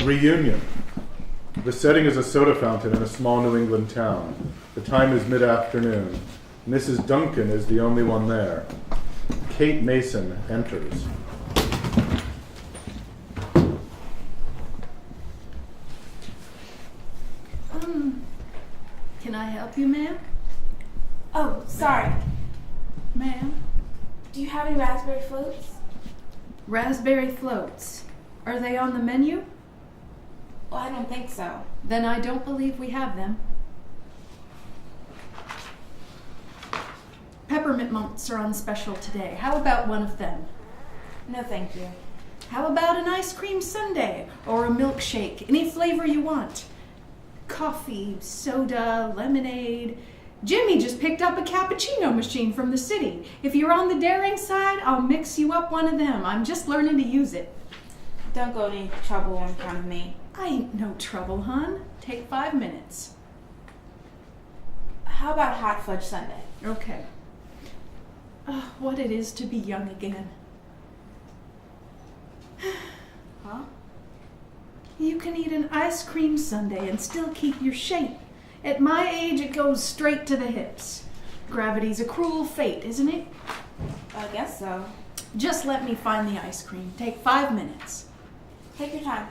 Reunion. The setting is a soda fountain in a small New England town. The time is mid-afternoon. Mrs. Duncan is the only one there. Kate Mason enters. Can I help you, ma'am? Oh, sorry. Ma'am? Do you have any raspberry floats? Raspberry floats. Are they on the menu? Well, I don't think so. Then I don't believe we have them. Peppermint monks are on special today. How about one of them? No, thank you. How about an ice cream sundae or a milkshake? Any flavor you want. Coffee, soda, lemonade. Jimmy just picked up a cappuccino machine from the city. If you're on the daring side, I'll mix you up one of them. I'm just learning to use it. Don't go to any trouble in front of me. I ain't no trouble, hon. Take 5 minutes. How about hot fudge sundae? Okay. What it is to be young again. Huh? You can eat an ice cream sundae and still keep your shape. At my age, it goes straight to the hips. Gravity's a cruel fate, isn't it? I guess so. Just let me find the ice cream. Take 5 minutes. Take your time.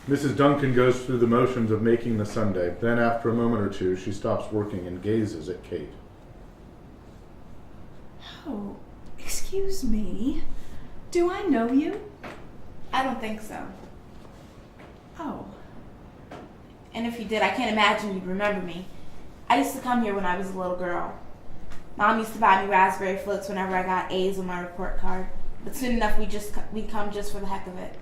Mrs. Duncan goes through the motions of making the sundae. Then, after a moment or two, she stops working and gazes at Kate. Oh, excuse me. Do I know you? I don't think so. Oh. And if you did, I can't imagine you'd remember me. I used to come here when I was a little girl. Mom used to buy me raspberry floats whenever I got A's on my report card. But soon enough, we'd come just for the heck of it.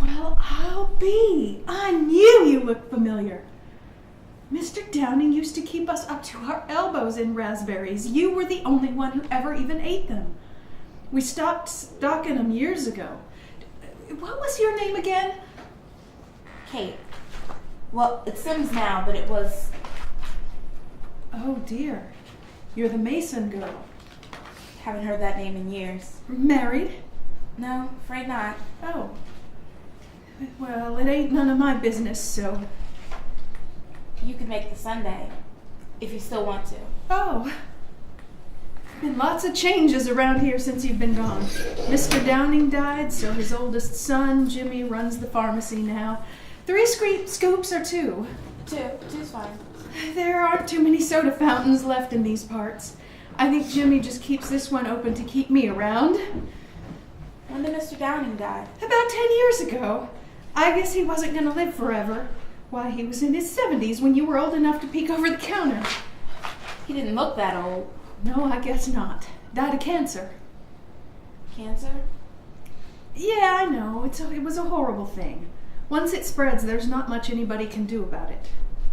Well, I'll be. I knew you looked familiar. Mr. Downing used to keep us up to our elbows in raspberries. You were the only one who ever even ate them. We stopped stocking them years ago. What was your name again? Kate. Well, it's Sims now, but it was... Oh, dear. You're the Mason girl. Haven't heard that name in years. Married? No, afraid not. Oh. Well, it ain't none of my business, so... You could make the sundae, if you still want to. Oh. Been lots of changes around here since you've been gone. Mr. Downing died, so his oldest son, Jimmy, runs the pharmacy now. 3 scoops or 2? 2's fine. There aren't too many soda fountains left in these parts. I think Jimmy just keeps this one open to keep me around. When did Mr. Downing die? About 10 years ago. I guess he wasn't going to live forever. Why, he was in his 70s when you were old enough to peek over the counter. He didn't look that old. No, I guess not. Died of cancer. Cancer? Yeah, I know. It was a horrible thing. Once it spreads, there's not much anybody can do about it.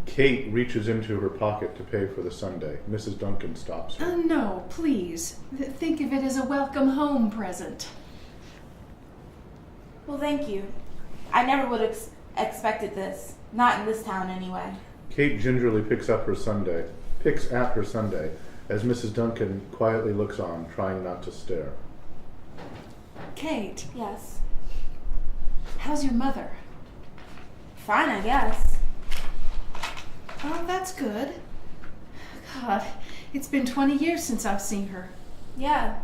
Kate reaches into her pocket to pay for the sundae. Mrs. Duncan stops her. No, please. Think of it as a welcome home present. Well, thank you. I never would have expected this. Not in this town, anyway. Kate gingerly picks at her sundae, as Mrs. Duncan quietly looks on, trying not to stare. Kate. Yes. How's your mother? Fine, I guess. Oh, that's good. God, it's been 20 years since I've seen her. Yeah,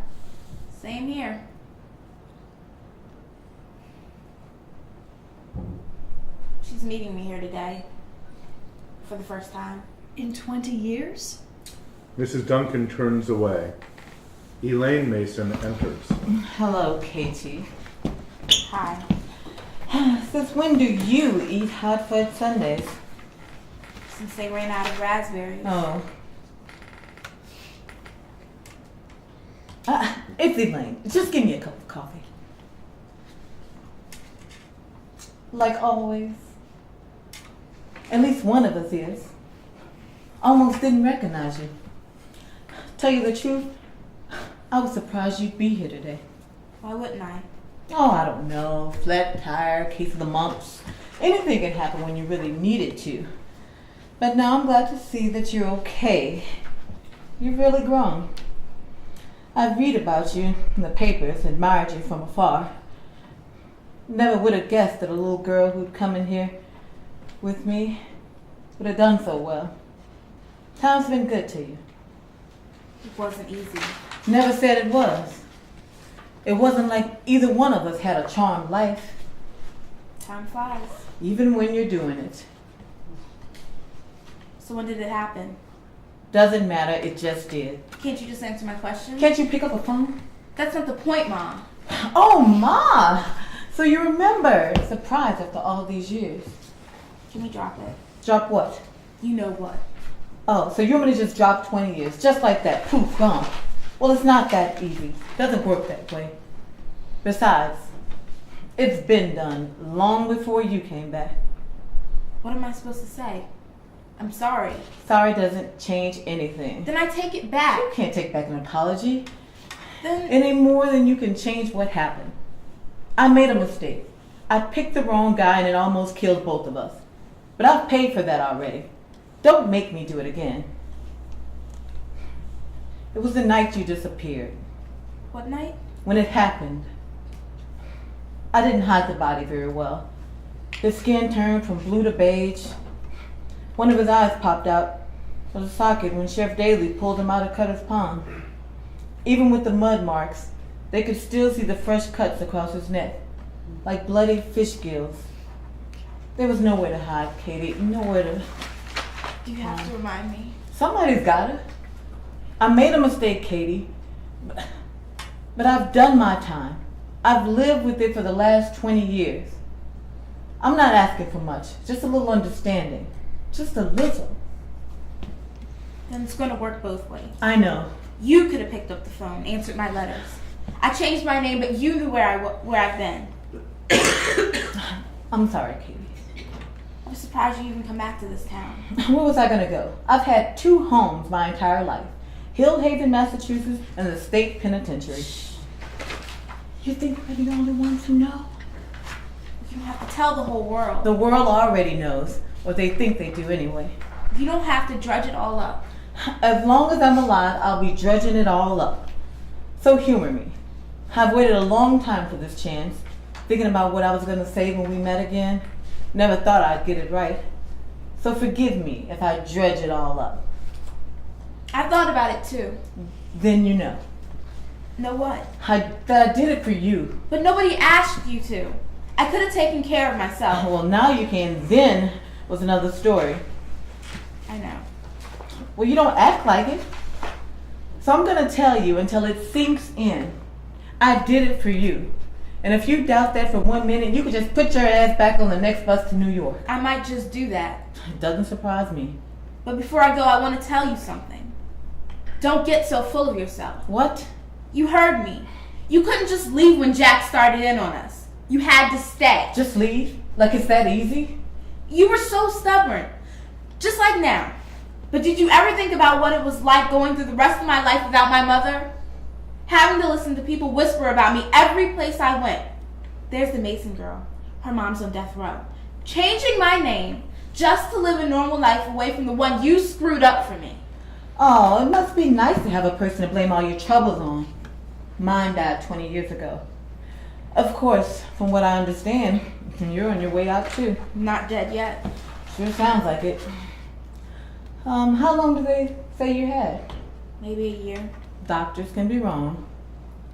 same here. She's meeting me here today. For the first time. In 20 years? Mrs. Duncan turns away. Elaine Mason enters. Hello, Katie. Hi. Since when do you eat hot fudge sundaes? Since they ran out of raspberries. Oh. It's Elaine. Just give me a cup of coffee. Like always. At least one of us is. Almost didn't recognize you. Tell you the truth, I was surprised you'd be here today. Why wouldn't I? Oh, I don't know. Flat tire, case of the mumps. Anything can happen when you really need it to. But now I'm glad to see that you're okay. You've really grown. I read about you in the papers, admired you from afar. Never would have guessed that a little girl who'd come in here with me would have done so well. Time's been good to you. It wasn't easy. Never said it was. It wasn't like either one of us had a charmed life, Time flies. even when you're doing it. So when did it happen? Doesn't matter, it just did. Can't you just answer my question? Can't you pick up a phone? That's not the point, Mom. Oh, Ma! So you remember. Surprised after all these years. Can we drop it? Drop what? You know what? Oh, so you want me to just drop 20 years, just like that, poof, gone. Well, it's not that easy. Doesn't work that way. Besides, it's been done long before you came back. What am I supposed to say? I'm sorry. Sorry doesn't change anything. Then I take it back. You can't take back an apology Then any more than you can change what happened. I made a mistake. I picked the wrong guy and it almost killed both of us. But I've paid for that already. Don't make me do it again. It was the night you disappeared. what night? When it happened, I didn't hide the body very well. His skin turned from blue to beige. One of his eyes popped out of the socket when Chef Daly pulled him out of Cutter's Pond. Even with the mud marks, they could still see the fresh cuts across his neck, like bloody fish gills. There was nowhere to hide, Katie, nowhere to... Do you have to remind me? Somebody's gotta. I made a mistake, Katie, but I've done my time. I've lived with it for the last 20 years. I'm not asking for much, just a little understanding. Just a little. Then it's going to work both ways. I know. You could have picked up the phone, answered my letters. I changed my name, but you knew where I've been. I'm sorry, Katie. I was surprised you even come back to this town. Where was I gonna go? I've had 2 homes my entire life. Hillhaven, Massachusetts, and the state penitentiary. You think we're the only ones who know? You don't have to tell the whole world. The world already knows, or they think they do anyway. You don't have to drudge it all up. As long as I'm alive, I'll be drudging it all up. So humor me. I've waited a long time for this chance, thinking about what I was gonna say when we met again. Never thought I'd get it right. So forgive me if I dredge it all up. I thought about it too. Then you know. Know what? That I did it for you. But nobody asked you to. I could have taken care of myself. Well, now you can. Then was another story. I know. Well, you don't act like it. So I'm gonna tell you until it sinks in. I did it for you. And if you doubt that for 1 minute, you could just put your ass back on the next bus to New York. I might just do that. It doesn't surprise me. But before I go, I want to tell you something. Don't get so full of yourself. What? You heard me. You couldn't just leave when Jack started in on us. You had to stay. Just leave? Like it's that easy? You were so stubborn. Just like now. But did you ever think about what it was like going through the rest of my life without my mother? Having to listen to people whisper about me every place I went. There's the Mason girl. Her mom's on death row. Changing my name just to live a normal life away from the one you screwed up for me. Oh, it must be nice to have a person to blame all your troubles on. Mine died 20 years ago. Of course, from what I understand, you're on your way out too. Not dead yet. Sure sounds like it. How long do they say you had? Maybe a year. Doctors can be wrong.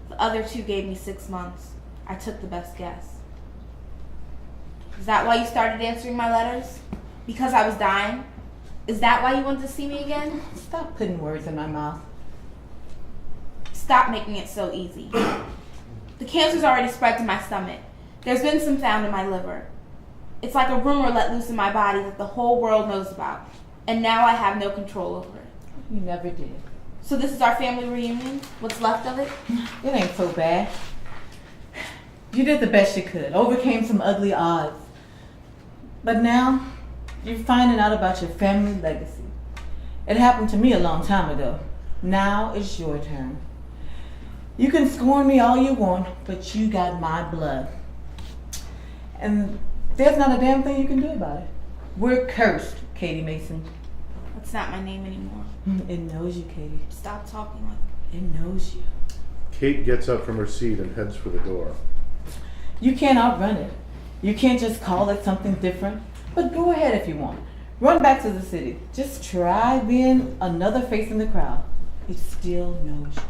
The other 2 gave me 6 months. I took the best guess. Is that why you started answering my letters? Because I was dying? Is that why you wanted to see me again? Stop putting words in my mouth. Stop making it so easy. The cancer's already spread to my stomach. There's been some found in my liver. It's like a rumor let loose in my body that the whole world knows about. And now I have no control over it. You never did. So this is our family reunion? What's left of it? It ain't so bad. You did the best you could, overcame some ugly odds. But now, you're finding out about your family legacy. It happened to me a long time ago. Now it's your turn. You can scorn me all you want, but you got my blood. And there's not a damn thing you can do about it. We're cursed, Katie Mason. That's not my name anymore. It knows you, Katie. Stop talking like It knows you. Kate gets up from her seat and heads for the door. You can't outrun it. You can't just call it something different. But go ahead if you want. Run back to the city. Just try being another face in the crowd. It still knows you.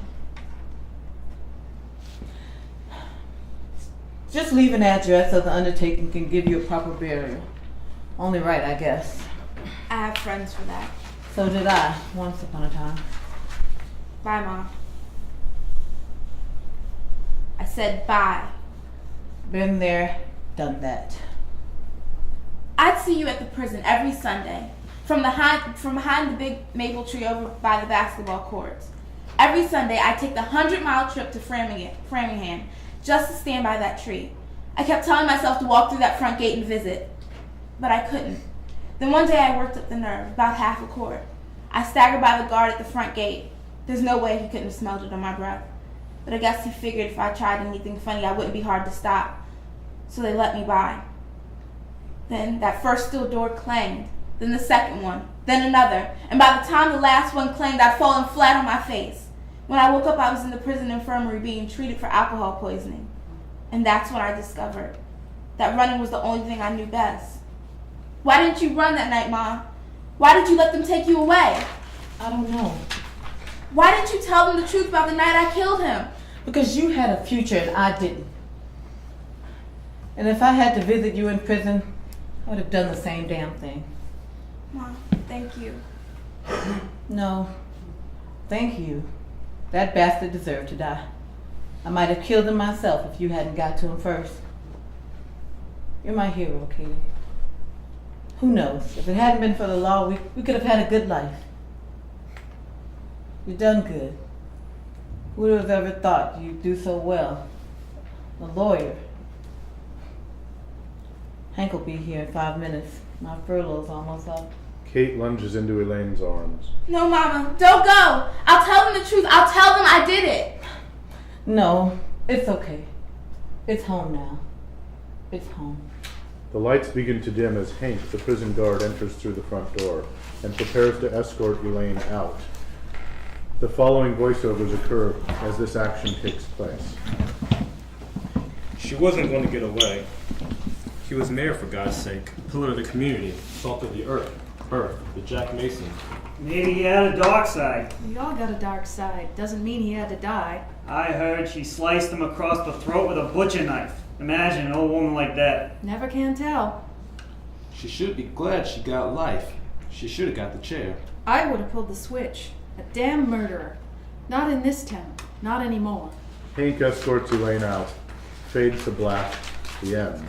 Just leave an address so the undertaking can give you a proper burial. Only right, I guess. I have friends for that. So did I, once upon a time. Bye, Mom. I said bye. Been there, done that. I'd see you at the prison every Sunday, from behind the big maple tree over by the basketball courts. Every Sunday, I'd take the 100-mile trip to Framingham just to stand by that tree. I kept telling myself to walk through that front gate and visit, but I couldn't. Then one day I worked up the nerve, about half a quart. I staggered by the guard at the front gate. There's no way he couldn't have smelled it on my breath. But I guess he figured if I tried anything funny, I wouldn't be hard to stop. So they let me by. Then that first steel door clanged, then the second one, then another, and by the time the last one clanged, I'd fallen flat on my face. When I woke up, I was in the prison infirmary being treated for alcohol poisoning. And that's when I discovered that running was the only thing I knew best. Why didn't you run that night, Mom? Why did you let them take you away? I don't know. Why didn't you tell them the truth about the night I killed him? Because you had a future and I didn't. And if I had to visit you in prison, I would have done the same damn thing. Mom, thank you. No, thank you. That bastard deserved to die. I might have killed him myself if you hadn't got to him first. You're my hero, Katie. Who knows? If it hadn't been for the law, we could have had a good life. You've done good. Who would have ever thought you'd do so well? A lawyer. Hank will be here in 5 minutes. My furlough's almost up. Kate lunges into Elaine's arms. No, Mama, don't go. I'll tell them the truth. I'll tell them I did it. No, it's okay. It's home now. It's home. The lights begin to dim as Hank, the prison guard, enters through the front door and prepares to escort Elaine out. The following voiceovers occur as this action takes place. She wasn't going to get away. He was mayor, for God's sake, pillar of the community, salt of the earth, the Jack Mason. Maybe he had a dark side. We all got a dark side. Doesn't mean he had to die. I heard she sliced him across the throat with a butcher knife. Imagine an old woman like that. Never can tell. She should be glad she got life. She should have got the chair. I would have pulled the switch. A damn murderer. Not in this town. Not anymore. Hank escorts Elaine out. Fades to black. The end.